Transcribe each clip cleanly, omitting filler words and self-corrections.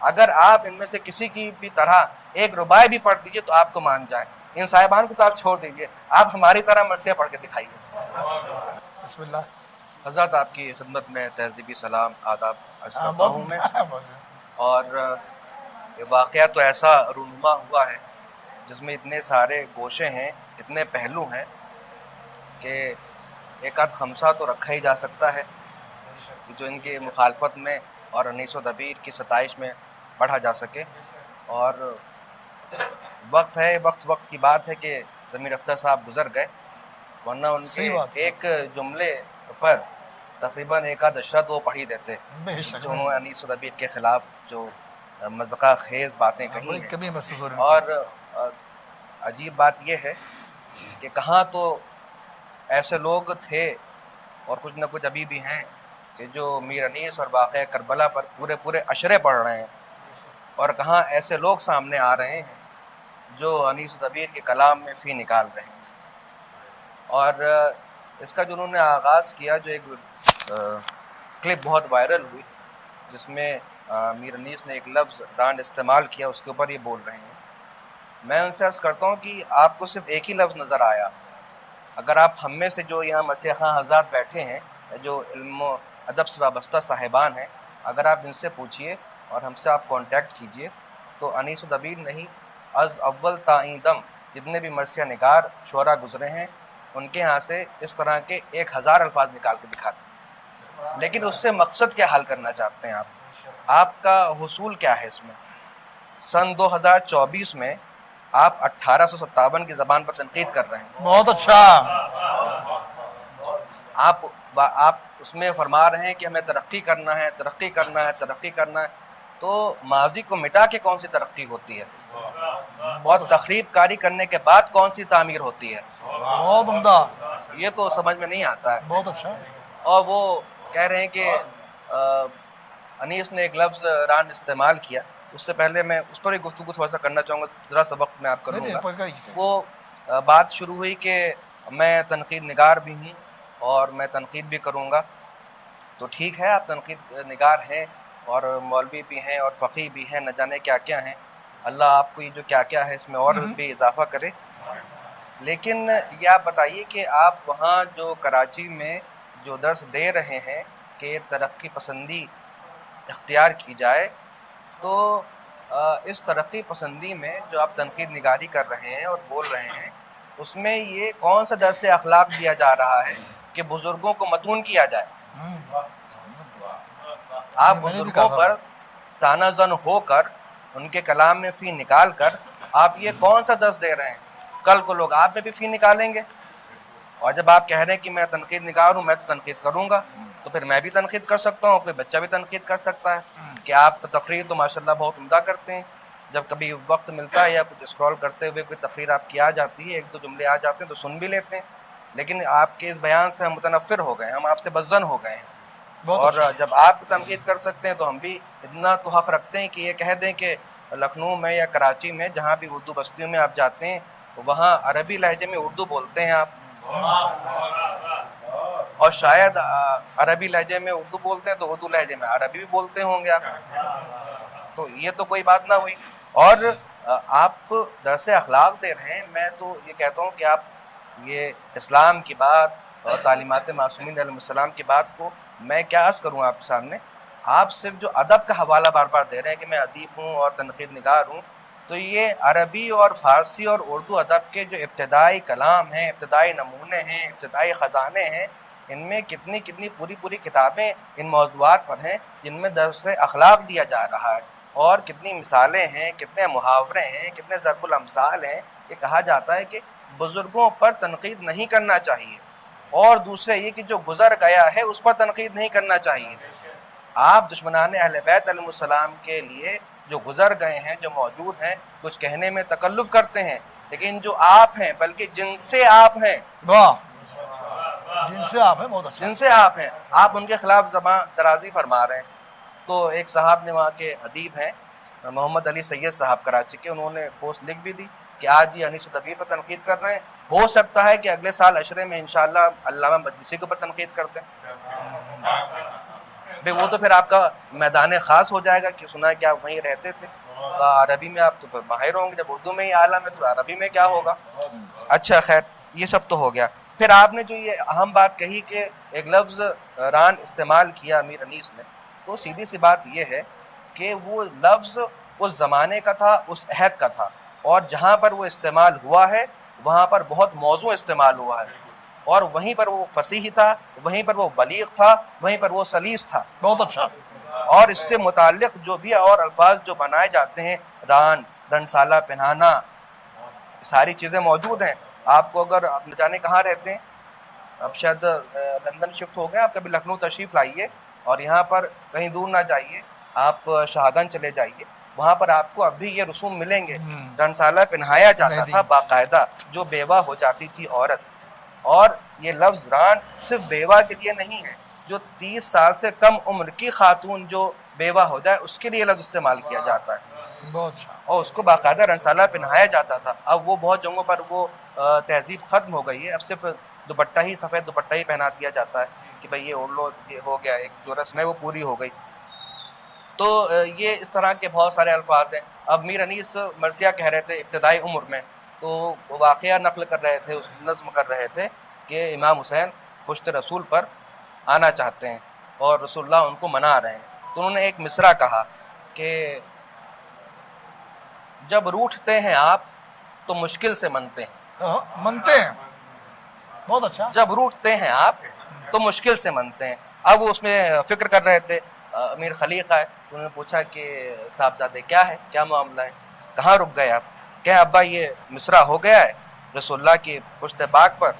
अगर आप इनमें से किसी की भी तरह एक रुबाई भी पढ़ दीजिए तो आपको मान जाए। इन साहिबान को तो आप छोड़ दीजिए, आप हमारी तरह मरसिया पढ़ के दिखाइए। बिस्मिल्लाह। हज़रत आपकी खिदमत में तहज़ीबी सलाम आदाब अर्ज़ करता हूँ मैं। और ये वाक़या तो ऐसा रूनुमा हुआ है जिसमें इतने सारे गोशे हैं, इतने पहलू हैं कि एक आध खमसा तो रखा ही जा सकता है कि जो इनके मुखालफत में और अनीस व दबीर की सताइश में पढ़ा जा सके। और वक्त है, वक्त की बात है कि ज़मीर अख्तर साहब गुज़र गए, वरना उनके एक जुमले पर तकरीबन एक आध अशरा तो पढ़ ही देते जो उन्होंने अनीस व दबीर के ख़िलाफ़ जो मज़क़ा खेज़ बातें कही हैं। और अजीब बात यह है कि कहाँ तो ऐसे लोग थे और कुछ न कुछ अभी भी हैं कि जो मीर अनीस और वाक़या करबला पर पूरे पूरे अशरे पढ़ रहे हैं, और कहाँ ऐसे लोग सामने आ रहे हैं जो अनीस दबीर के कलाम में फ़ी निकाल रहे हैं। और इसका जो उन्होंने आगाज़ किया, जो एक क्लिप बहुत वायरल हुई जिसमें मीर अनीस ने एक लफ्ज़ डांड इस्तेमाल किया, उसके ऊपर ये बोल रहे हैं। मैं उनसे अर्ज़ करता हूँ कि आपको सिर्फ एक ही लफ्ज़ नज़र आया। अगर आप हम में से जो यहाँ मसीह खां हज़रात बैठे हैं, जो इल्म अदब से वाबस्ता साहिबान हैं, अगर आप इनसे पूछिए और हमसे आप कांटेक्ट कीजिए तो अनीस दबीर नहीं, अज़ अव्वल ताईदम जितने भी मरसिया निगार शोरा गुजरे हैं उनके यहाँ से इस तरह के 1000 अल्फाज निकाल के दिखाते। लेकिन उससे मकसद क्या हल करना चाहते हैं आप? आपका हुसूल क्या है इसमें? सन 2024 में आप 1857 की ज़बान पर तनकीद कर रहे हैं। बहुत अच्छा। आप उसमें फरमा रहे हैं कि हमें तरक्की करना है, तरक्की करना है, तरक्की करना है। तो माजी को मिटा के कौन सी तरक्की होती है? और तखरीब कारी करने के बाद कौन सी तामीर होती है? बहुत उम्दा। ये तो समझ में नहीं आता है। बहुत अच्छा। और वो कह रहे हैं कि अनीस ने एक लफ्ज़ रान इस्तेमाल किया। उससे पहले मैं उस पर ही गुफ्तगू थोड़ा सा करना चाहूँगा, ज़रा सा वक्त में आप करूँगा। वो बात शुरू हुई कि मैं तनकीद निगार भी हूँ और मैं तनकीद भी करूँगा। तो ठीक है, आप तनकीद निगार हैं और मौलवी भी हैं और फ़क़ीह भी हैं, न जाने क्या क्या हैं। अल्लाह आपको ये जो क्या क्या है इसमें और भी इजाफ़ा करे। लेकिन ये आप बताइए कि आप वहाँ जो कराची में जो दर्स दे रहे हैं कि तरक्की पसंदी इख्तियार की जाए, तो इस तरक्की पसंदी में जो आप तनकीद निगारी कर रहे हैं और बोल रहे हैं, उसमें ये कौन सा दर्स अखलाक दिया जा रहा है कि बुज़ुर्गों को मतून किया जाए? आप बुज़ुर्गों पर तानाज़न होकर उनके कलाम में फ़ी निकाल कर आप ये कौन सा दर्स दे रहे हैं? कल को लोग आप में भी फ़ी निकालेंगे। और जब आप कह रहे हैं कि मैं तनकीद निगार हूँ, मैं तो तनकीद करूँगा, तो फिर मैं भी तनकीद कर सकता हूँ, कोई बच्चा भी तनकीद कर सकता है कि आप तकरीर तो माशाल्लाह बहुत उम्दा करते हैं। जब कभी वक्त मिलता है या कुछ स्क्रॉल करते हुए कोई तकरीर आपकी आ जाती है, एक दो जुमले आ जाते हैं तो सुन भी लेते हैं, लेकिन आपके इस बयान से हम मुतनफ़िर हो गए, हम आपसे बज़्ज़न हो गए हैं। और जब आप तनकीद कर सकते हैं तो हम भी इतना तो हक़ रखते हैं कि ये कह दें कि लखनऊ में या कराची में जहाँ भी उर्दू बस्तियों में आप जाते हैं वहाँ अरबी लहजे में उर्दू बोलते हैं आप, और शायद अरबी लहजे में उर्दू बोलते हैं तो उर्दू लहजे में अरबी भी बोलते होंगे आप। तो ये तो कोई बात ना हुई। और आप दरस अखलाक दे रहे हैं। मैं तो ये कहता हूँ कि आप ये इस्लाम की बात और तालीमात मासूमीन अलैहिस्सलाम की बात को मैं क्या अर्ज़ करूँ आपके सामने। आप सिर्फ जो अदब का हवाला बार बार दे रहे हैं कि मैं अदीब हूँ और तनकीद निगार हूँ, तो ये अरबी और फ़ारसी और उर्दू अदब के जो इब्तदाई कलाम हैं, इब्तदाई नमूने हैं, इब्तदाई ख़ज़ाने हैं, इनमें कितनी कितनी पूरी पूरी किताबें इन मौज़ूआत पर हैं जिनमें दर्स अखलाक दिया जा रहा है, और कितनी मिसालें हैं, कितने मुहावरे हैं, कितने ज़रबुल अमसाल हैं। ये कहा जाता है कि बुज़ुर्गों पर तनकीद नहीं करना चाहिए, और दूसरे ये कि जो गुज़र गया है उस पर तनकीद नहीं करना चाहिए। आप दुश्मनान अहले बैत अलैहिस्सलाम के लिए जो गुज़र गए हैं, जो मौजूद हैं, कुछ कहने में तकल्लुफ़ करते हैं, लेकिन जो आप हैं, बल्कि जिनसे आप हैं, जिनसे आप हैं, बहुत अच्छा, जिनसे आप हैं, आप उनके खिलाफ ज़बान दराजी फरमा रहे हैं। तो एक साहब ने वहाँ के अदीब हैं मोहम्मद अली सैयद साहब कराची के, उन्होंने पोस्ट लिख भी दी कि आज ये अनीस दबीर पर तनकीद कर रहे हैं, हो सकता है कि अगले साल अशरे में इंशाअल्लाह अल्लामा मजलिसी के ऊपर तनकीद करते हैं। भाई वो तो फिर आपका मैदान ख़ास हो जाएगा कि सुना है कि आप वहीं रहते थे, तो अरबी में आप तो फिर माहिर होंगे, जब उर्दू में ही आलम है तो अरबी में क्या होगा। अच्छा खैर, ये सब तो हो गया। फिर आपने जो ये अहम बात कही कि एक लफ्ज़ रान इस्तेमाल किया अमीर अनीस ने, तो सीधी सी बात ये है कि वो लफ्ज़ उस ज़माने का था, उस अहद का था, और जहाँ पर वो इस्तेमाल हुआ है वहाँ पर बहुत मौजू इस्तेमाल हुआ है, और वहीं पर वो फसीह था, वहीं पर वो बलीग था, वहीं पर वो सलीस था। बहुत अच्छा। और इससे मुताल्लिक़ जो भी और अल्फाज जो बनाए जाते हैं, रान, रनसाला पहनाना, सारी चीज़ें मौजूद हैं। आपको अगर आप न जाने कहाँ रहते हैं, अब शायद लंदन शिफ्ट हो गए, आप कभी लखनऊ तशरीफ़ लाइए और यहाँ पर कहीं दूर ना जाइए, आप शाहगंज चले जाइए, वहाँ पर आपको अब भी ये रसूम मिलेंगे। रनसाला पहनाया जाता था बाकायदा, जो बेवा हो जाती थी औरत। और ये लफ्ज़ रान सिर्फ बेवा के लिए नहीं है, जो 30 साल से कम उम्र की खातून जो बेवा हो जाए उसके लिए लफ्ज़ इस्तेमाल किया जाता है। बहुत अच्छा। और उसको बाकायदा रनसाला पहनाया जाता था। अब वो बहुत जगहों पर वो तहजीब ख़त्म हो गई है, अब सिर्फ दुपट्टा ही, सफ़ेद दुपट्टा ही पहना दिया जाता है कि भाई ये ओढ़ लो, ये हो गया, एक जो रस्म है वो पूरी हो गई। तो ये इस तरह के बहुत सारे अल्फाज हैं। अब मीर अनीस मरसिया कह रहे थे इब्तदाई उम्र में, तो वाक़या नक़ल कर रहे थे, उस नज़्म कर रहे थे कि इमाम हुसैन पुश्त रसूल पर आना चाहते हैं और रसूलुल्लाह उनको मना रहे हैं। तो उन्होंने एक मिसरा कहा कि जब रूठते हैं आप तो मुश्किल से मनते हैं। मनते हैं, बहुत अच्छा। जब रूठते हैं आप तो मुश्किल से मनते हैं। अब वो उसमें फ़िक्र कर रहे थे, अमीर खलीक़ा है, उन्होंने पूछा कि साहबजादे क्या है, क्या मामला है, कहाँ रुक गए आप? क्या अब्बा ये मिसरा हो गया है, रसूलुल्लाह की पुश्त पाक पर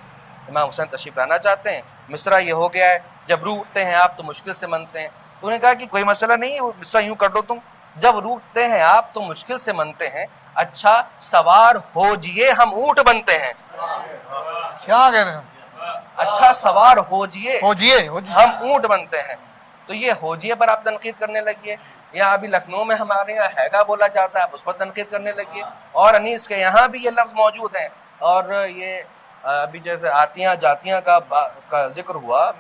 इमाम हुसैन तशरीफ़ लाना चाहते हैं, मिसरा ये हो गया है, जब रूठते हैं आप तो मुश्किल से मनते हैं। तो उन्होंने कहा कि कोई मसला नहीं है, वो मिसरा यूँ कर दो तुम, जब रूठते हैं आप तो मुश्किल से मनते हैं, अच्छा सवार हो जिए हम ऊँट बनते हैं। क्या कह रहे हैं? अच्छा सवार हो जिए हम ऊँट बनते हैं। तो ये होजिए पर आप तनकीद करने लगिए, या अभी लखनऊ में हमारे यहाँ हैगा बोला जाता है, उस पर तनकीद करने लगिए। और अनीस के यहाँ भी ये लफ्ज़ मौजूद हैं। और ये अभी जैसे आतियाँ जातियाँ का जिक्र हुआ,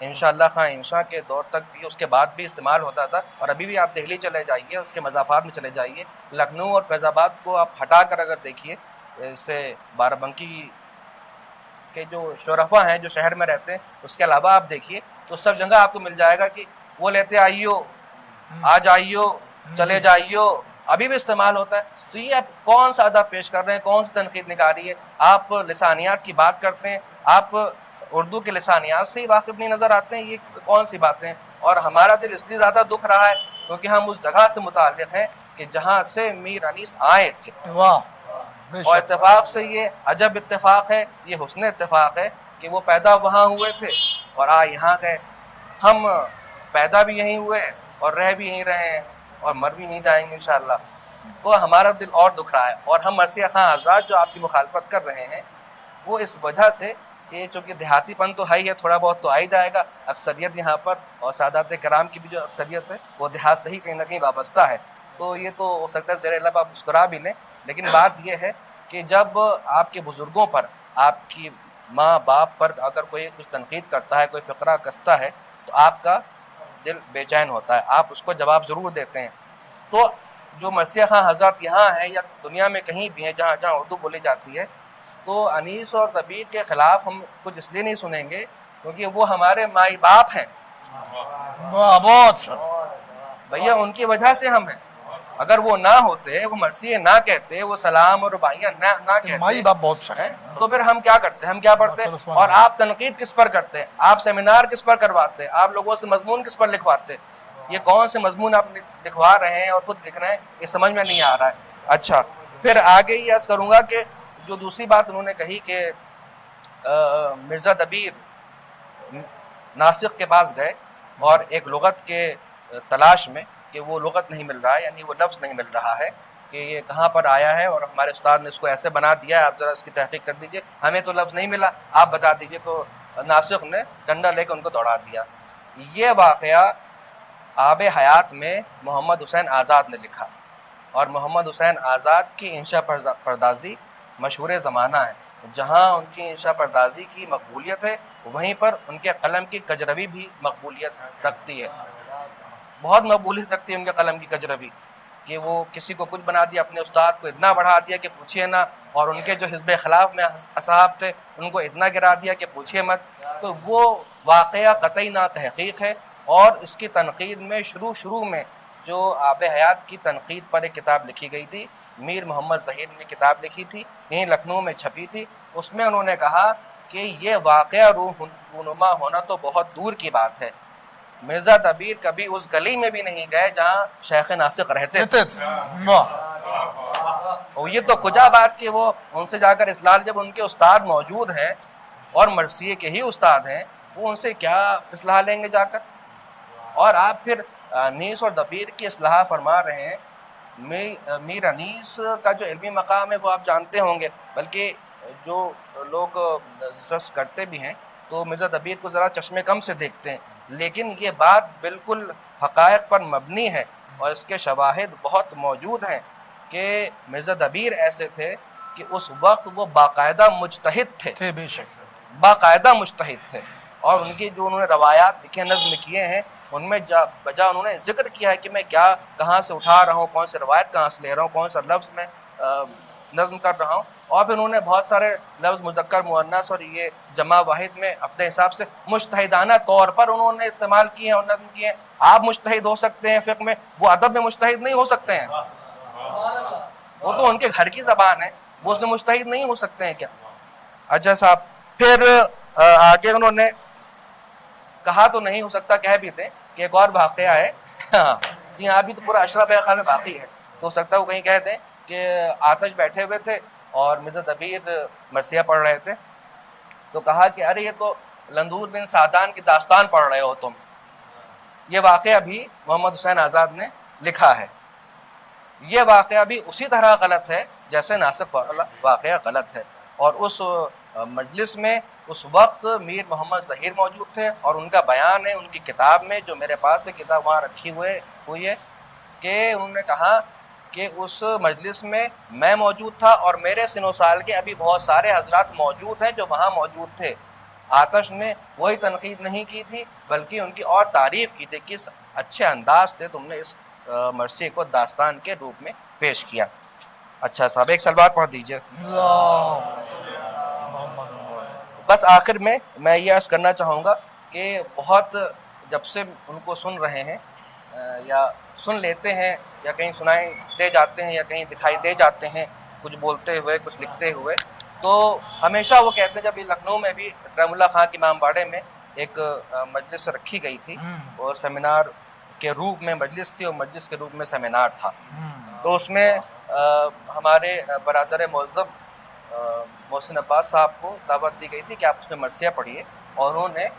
इंशाअल्लाह खां इंशा के दौर तक भी, उसके बाद भी इस्तेमाल होता था। और अभी भी आप दिल्ली चले जाइए, उसके मज़ाफ़ात में चले जाइए, लखनऊ और फैज़ाबाद को आप हटा कर अगर देखिए, इससे बाराबंकी के जो शोरफा हैं जो शहर में रहते हैं, उसके अलावा आप देखिए तो सब जगह आपको मिल जाएगा कि वो लेते आइयो, आ जाइयो, चले जाइयो, अभी भी इस्तेमाल होता है। तो ये आप कौन सा अदब पेश कर रहे हैं, कौन सी तनकीद निकाली है? आप लिसानियात की बात करते हैं, आप उर्दू के लिसानियात से ही वाकिफ़ नहीं नज़र आते हैं, ये कौन सी बातें हैं? और हमारा दिल इसलिए ज़्यादा दुख रहा है क्योंकि हम उस जगह से मुताल्लिक़ हैं कि जहाँ से मीर अनीस आए थे। वाह। और इत्तेफाक से ये अजब इत्तेफाक है, ये हुस्न इत्तेफाक है कि वो पैदा वहाँ हुए थे और आ यहाँ गए। हम पैदा भी यहीं हुए और रह भी यहीं रहे हैं और मर भी नहीं जाएंगे इंशाअल्लाह। तो हमारा दिल और दुख रहा है। और हम मरसिया खां हज़रात जो आपकी मुखालफत कर रहे हैं, वो इस वजह से कि चूँकि देहातीपन तो है ही है, थोड़ा बहुत तो आ ही जाएगा। अक्सरियत यहाँ पर और सादात कराम की भी जो अक्सरियत है वो देहात से ही कहीं ना कहीं वाबस्ता है। तो ये तो हो सकता है ज़ेर लब आप मुस्कुरा भी लें, लेकिन बात यह है कि जब आपके बुज़ुर्गों पर, आपकी माँ बाप पर अगर कोई कुछ तनकीद करता है, कोई फ़िक्रा कसता है, तो आपका दिल बेचैन होता है, आप उसको जवाब ज़रूर देते हैं। तो जो मरसिया खां हज़रत यहाँ हैं या दुनिया में कहीं भी हैं जहाँ जहाँ उर्दू बोली जाती है, तो अनीस और रबीक के ख़िलाफ़ हम कुछ इसलिए नहीं सुनेंगे क्योंकि वो हमारे माई बाप हैं। बहुत भैया उनकी वजह से हम हैं। अगर वो ना होते, वो मरसिए ना कहते, वो सलाम और रुबाइयाँ ना कहते, माई बाप बहुत है, तो फिर हम क्या करते, हम क्या पढ़ते? और आप तनकीद किस पर करते हैं? आप सेमिनार किस पर करवाते? आप लोगों से मजमून किस पर लिखवाते? ये कौन से मजमून आप लिखवा रहे हैं और खुद लिख रहे हैं, ये समझ में नहीं आ रहा है। अच्छा, फिर आगे ही अर्ज़ करूँगा कि जो दूसरी बात उन्होंने कही कि मिर्ज़ा दबीर नासिक के पास गए और एक लुगत के तलाश में कि वो लुगत नहीं मिल रहा है, यानी वो लफ्ज़ नहीं मिल रहा है कि ये कहाँ पर आया है और हमारे उस्ताद ने इसको ऐसे बना दिया है, आप ज़रा इसकी तहक़ीक़ कर दीजिए, हमें तो लफ्ज़ नहीं मिला, आप बता दीजिए। तो नासिक ने डंडा लेकर उनको दौड़ा दिया। ये वाक़या आब हयात में मोहम्मद हुसैन आज़ाद ने लिखा और मोहम्मद हुसैन आज़ाद की इंशा पर्दाजी मशहूर ज़माना है। जहाँ उनकी इंशा पर्दाजी की मकबूलियत है, वहीं पर उनके कलम की कजरवी भी मकबूलियत रखती है। बहुत मकबूलियत रखती है उनके कलम की कजरवी, कि वो किसी को कुछ बना दिया, अपने उस्ताद को इतना बढ़ा दिया कि पूछिए ना, और उनके जो हिज़्ब खिलाफ में असहाब थे उनको इतना गिरा दिया कि पूछिए मत। तो वो वाक़या क़तई ना तहक़ीक़ है। और इसकी तनक़ीद में शुरू में जो आब हयात की तनक़ीद पर एक किताब लिखी गई थी, मीर मोहम्मद ज़हीर ने किताब लिखी थी, यहीं लखनऊ में छपी थी। उसमें उन्होंने कहा कि ये वाक़या रूनुमा होना तो बहुत दूर की बात है। मिर्ज़ा दबीर कभी उस गली में भी नहीं गए जहाँ शेख नासिक रहते थे। और ये तो कुजा बात कि वो उनसे जाकर इस्लाह, जब उनके उस्ताद मौजूद हैं और मरसिए के ही उस्ताद हैं, वो उनसे क्या इस्लाह लेंगे जाकर। और आप फिर अनीस और दबीर की इस्लाह फरमा रहे हैं। मीर अनीस का जो इल्मी मकाम है वो आप जानते होंगे, बल्कि जो लोग रिसर्च करते भी हैं तो मिर्ज़ा दबीर को ज़रा चश्मे कम से देखते हैं, लेकिन ये बात बिल्कुल हक़ाइक़ पर मबनी है और इसके शवाहिद बहुत मौजूद हैं कि मिर्ज़ा दबीर ऐसे थे कि उस वक्त वो बाकायदा मुज्तहिद थे, बेशक बाकायदा मुज्तहिद थे। और उनकी जो उन्होंने रवायात लिखे, नज़्म किए हैं, उनमें बजा उन्होंने जिक्र किया है कि मैं क्या कहाँ से उठा रहा हूँ, कौन से रवायत कहाँ से ले रहा हूँ, कौन सा लफ्ज़ मैं नज़्म कर रहा हूँ। और फिर उन्होंने बहुत सारे लफ्ज़ मुज़क्कर मुअन्नस और ये जमा वाहिद में अपने हिसाब से मुज्तहिदाना तौर पर उन्होंने इस्तेमाल किए हैं और नज़्म किए हैं। आप मुज्तहिद हो सकते हैं फ़िक़्ह में, वो अदब में मुज्तहिद नहीं हो सकते हैं। वो तो उनके घर की ज़बान है, वो उसमें मुज्तहिद नहीं हो सकते हैं क्या। अच्छा साहब, फिर आगे उन्होंने कहा तो नहीं हो सकता, कह भी थे कि एक और वाक़या है। जी हाँ, अभी तो पूरा अशरा मेरे ख्याल में बाकी है, तो हो सकता है वो कहीं कह दें कि आतश बैठे हुए थे और मिर्ज़ा दबीर मरसिया पढ़ रहे थे, तो कहा कि अरे ये तो लंदूर बिन सादान की दास्तान पढ़ रहे हो तुम। ये वाक़या भी मोहम्मद हुसैन आज़ाद ने लिखा है। ये वाक़या भी उसी तरह गलत है जैसे नासिक वाला वाक़या गलत है। और उस मजलिस में उस वक्त मीर मोहम्मद ज़हीर मौजूद थे और उनका बयान है उनकी किताब में, जो मेरे पास है किताब वहाँ रखी हुई है, कि उन्होंने कहा कि उस मजलिस में मैं मौजूद था और मेरे सिनो साल के अभी बहुत सारे हजरात मौजूद हैं जो वहाँ मौजूद थे। आतश ने वही तनकीद नहीं की थी, बल्कि उनकी और तारीफ़ की थी, किस अच्छे अंदाज से तुमने इस मरसी को दास्तान के रूप में पेश किया। अच्छा साहब, एक सलवात पढ़ दीजिए। बस आखिर में मैं ये अर्ज़ करना चाहूँगा कि बहुत जब से उनको सुन रहे हैं या सुन लेते हैं या कहीं सुनाई दे जाते हैं या कहीं दिखाई दे जाते हैं कुछ बोलते हुए, कुछ लिखते हुए, तो हमेशा वो कहते हैं, जब ये लखनऊ में भी रहमुल्लाह खां के इमामबाड़े में एक मजलिस रखी गई थी और सेमिनार के रूप में मजलिस थी और मजलिस के रूप में सेमिनार था, तो उसमें हमारे बरादर मुअज़्ज़म मोहसिन अब्बास साहब को दावत दी गई थी कि आप उसमें मरसिया पढ़िए। और उन्होंने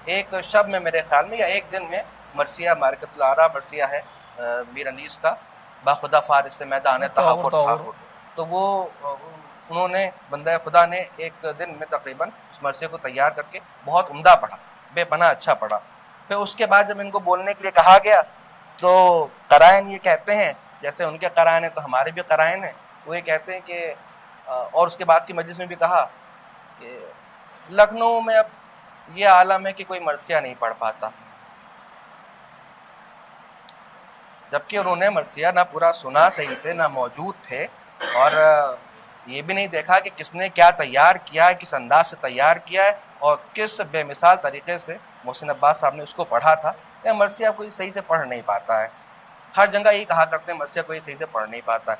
एक शब में, मेरे ख्याल में या एक दिन में, मरसिया मारकतुल आरा मरसिया है मीर अनीस का, बाखुदा फारिस से मैदान तहव्वुर था, तो वो उन्होंने बंदा खुदा ने एक दिन में तकरीबन उस मरसिया को तैयार करके बहुत उम्दा पढ़ा, बेपनाह अच्छा पढ़ा। फिर उसके बाद जब इनको बोलने के लिए कहा गया तो क़राइन ये कहते हैं, जैसे उनके क़राइन हैं तो हमारे भी क़राइन हैं, वो ये कहते हैं कि और उसके बाद की मजलिस में भी कहा कि लखनऊ में अब ये आलम है कि कोई मरसिया नहीं पढ़ पाता, जबकि उन्होंने मरसिया ना पूरा सुना सही से, ना मौजूद थे, और ये भी नहीं देखा कि किसने क्या तैयार किया है, किस अंदाज से तैयार किया है और किस बेमिसाल तरीके से मोहसिन अब्बास साहब ने उसको पढ़ा था। या मरसिया कोई सही से पढ़ नहीं पाता है, हर जगह यही कहा करते हैं मरसिया कोई सही से पढ़ नहीं पाता है।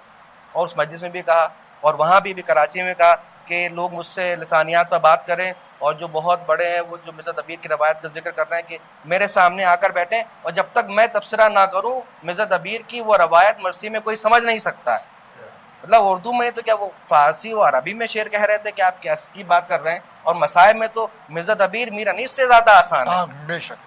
और उस मजलिस में भी कहा और वहाँ भी कराची में कहा कि लोग मुझसे लिसानियात पर बात करें और जो बहुत बड़े हैं वो जो मिर्ज़ा दबीर की रवायत का जिक्र कर रहे हैं कि मेरे सामने आकर बैठें और जब तक मैं तबसरा ना करूँ मिर्ज़ा दबीर की वो रवायत मरसी में कोई समझ नहीं सकता है। मतलब उर्दू में तो क्या, वो फ़ारसी और अरबी में शेर कह रहे थे कि आप कैसी बात कर रहे हैं, और मसाइब में तो मिर्ज़ा दबीर मीर अनीस से ज़्यादा आसान है। बेशक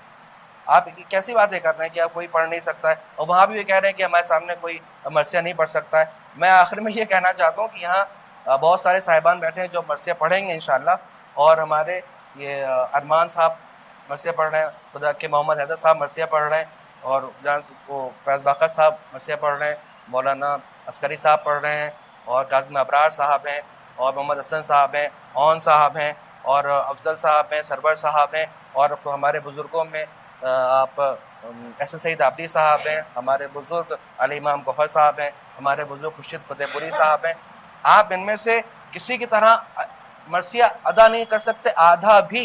आप कैसी बातें कर रहे हैं कि आप कोई पढ़ नहीं सकता है, और वहाँ भी ये कह रहे हैं कि हमारे सामने कोई मरसिया नहीं पढ़ सकता है। मैं आखिर में ये कहना चाहता हूँ कि यहाँ बहुत सारे साहिबान बैठे हैं जो मरसिया पढ़ेंगे इंशाअल्लाह, और हमारे ये अरमान साहब मरसिया पढ़ रहे हैं, खुदा के मोहम्मद हैदर साहब मरसिया पढ़ रहे हैं, और जहाँ वो फैज़ बाकर साहब मरसिया पढ़ रहे हैं, मौलाना अस्करी साहब पढ़ रहे हैं, और काज़िम अबरार साहब हैं, और मोहम्मद हसन साहब हैं, ओन साहब हैं, और अफजल साहब हैं, सरवर साहब हैं, और हमारे बुज़ुर्गों में आप एस सईद आबदी साहब हैं, हमारे बुज़ुर्ग अली इमाम गौहर साहब हैं, हमारे बुज़ुर्ग खुर्शीद फतेहपुरी साहब हैं। आप इनमें से किसी की तरह मरसिया अदा नहीं कर सकते, आधा भी।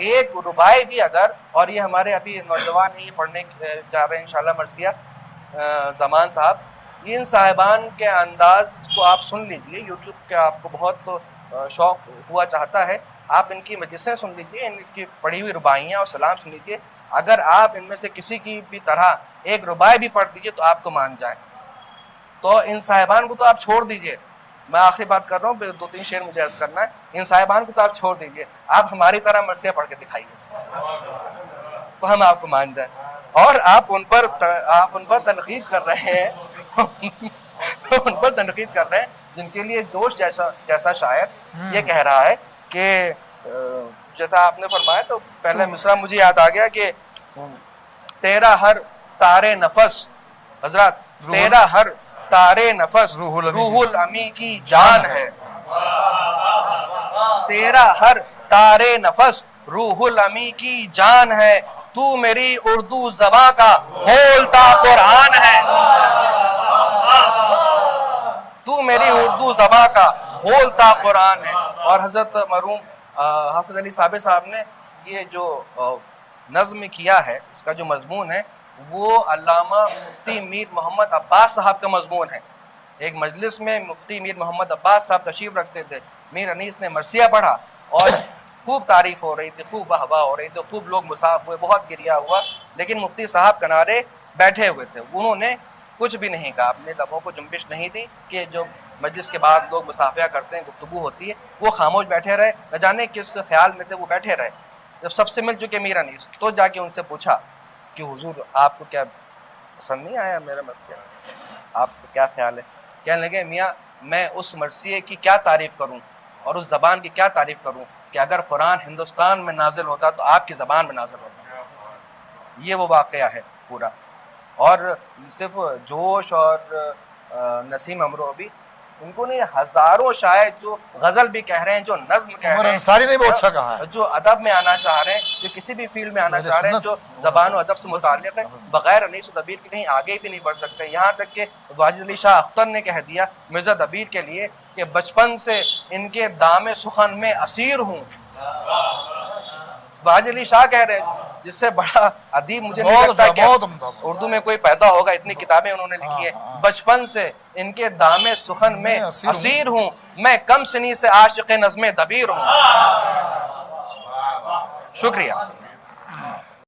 एक रुबाई भी अगर, और ये हमारे अभी नौजवान ही पढ़ने जा रहे हैं इंशाल्लाह मरसिया, जमान साहब, इन साहिबान के अंदाज को आप सुन लीजिए। यूट्यूब के आपको बहुत शौक हुआ चाहता है, आप इनकी मजलिसें सुन लीजिए, इनकी पढ़ी हुई रुबाइयाँ और सलाम सुन लीजिए। अगर आप इनमें से किसी की भी तरह एक रुबाई भी पढ़ दीजिए तो आपको मान जाए। तो इन साहिबान को तो आप छोड़ दीजिए, मैं आखिरी बात कर रहा हूँ, 2-3 शेर मुझे अर्ज करना है। इन साहिबान को तो आप छोड़ दीजिए, आप हमारी तरह मरसिया पढ़ के दिखाइए तो हम आपको मान जाए। और आप उन पर तनकीद कर रहे हैं उन पर तनकीद कर रहे हैं जिनके लिए जोश जैसा शायर ये कह रहा है कि जैसा आपने फरमाया, तो पहले मिसरा मुझे याद आ गया कि तेरा हर तारे नफस, हजरत तेरा हर तारे नफस रूहुल अमी की जान है, तेरा हर तारे नफस रूहुल अमी की जान है, तू मेरी उर्दू ज़बां का बोलता कुरान है, तू मेरी उर्दू ज़बां का बोलता कुरान है। और हजरत मरहूम हाफिज अली साबिर साहब ने ये जो नज़्म किया है, इसका जो मजमून है वो अल्लामा मुफ्ती मीर मोहम्मद अब्बास साहब का मजमून है। एक मजलिस में मुफ्ती मीर मोहम्मद अब्बास साहब तशरीफ रखते थे, मीर अनीस ने मरसिया पढ़ा और खूब तारीफ हो रही थी, खूब वाहवा हो रही थी, खूब लोग मुसाफ हुए, बहुत गिरिया हुआ, लेकिन मुफ्ती साहब किनारे बैठे हुए थे, उन्होंने कुछ भी नहीं कहा, अपने लबों को जुम्बिश नहीं दी कि जो मजलिस के बाद लोग मुसाफिया करते हैं, गुफ्तगू होती है, वो खामोश बैठे रहे, न जाने किस ख्याल में थे वो बैठे रहे। जब सबसे मिल चुके मीर अनीस, तो जाके उनसे पूछा कि हुजूर आपको क्या पसंद नहीं आया मेरा मरसिया, आपको क्या ख्याल है? कहने लगे मियाँ मैं उस मरसिए की क्या तारीफ़ करूँ और उस ज़बान की क्या तारीफ़ करूँ कि अगर कुरान हिंदुस्तान में नाजिल होता तो आपकी ज़बान में नाजिल होता। ये वो वाक़या है पूरा। और सिर्फ जोश और नसीम अमरोवी, उनको नहीं, हजारों शायर जो गजल भी कह रहे हैं, जो नज्म कह रहे हैं, अंसारी ने भी अच्छा कहा है, जो अदब में आना चाह रहे हैं, जो किसी भी फील्ड में आना चाह रहे हैं, जो ज़बान और अदब से मुताल्लिक़ है, बगैर अनीस और दबीर के कहीं आगे भी नहीं बढ़ सकते। यहाँ तक कि वाजिद अली शाह अख्तर ने कह दिया मिर्ज़ा दबीर के लिए कि बचपन से इनके दामे सुखन में असीर हूँ। वाजिद अली शाह कह रहे हैं, जिससे बड़ा अदीब मुझे नहीं लगता कि उर्दू में कोई पैदा होगा, इतनी किताबें उन्होंने लिखी है। बचपन से इनके दामे सुखन में असीर हूँ, मैं कम सनी से आशिक़ नज़्मे दबीर हूँ। शुक्रिया।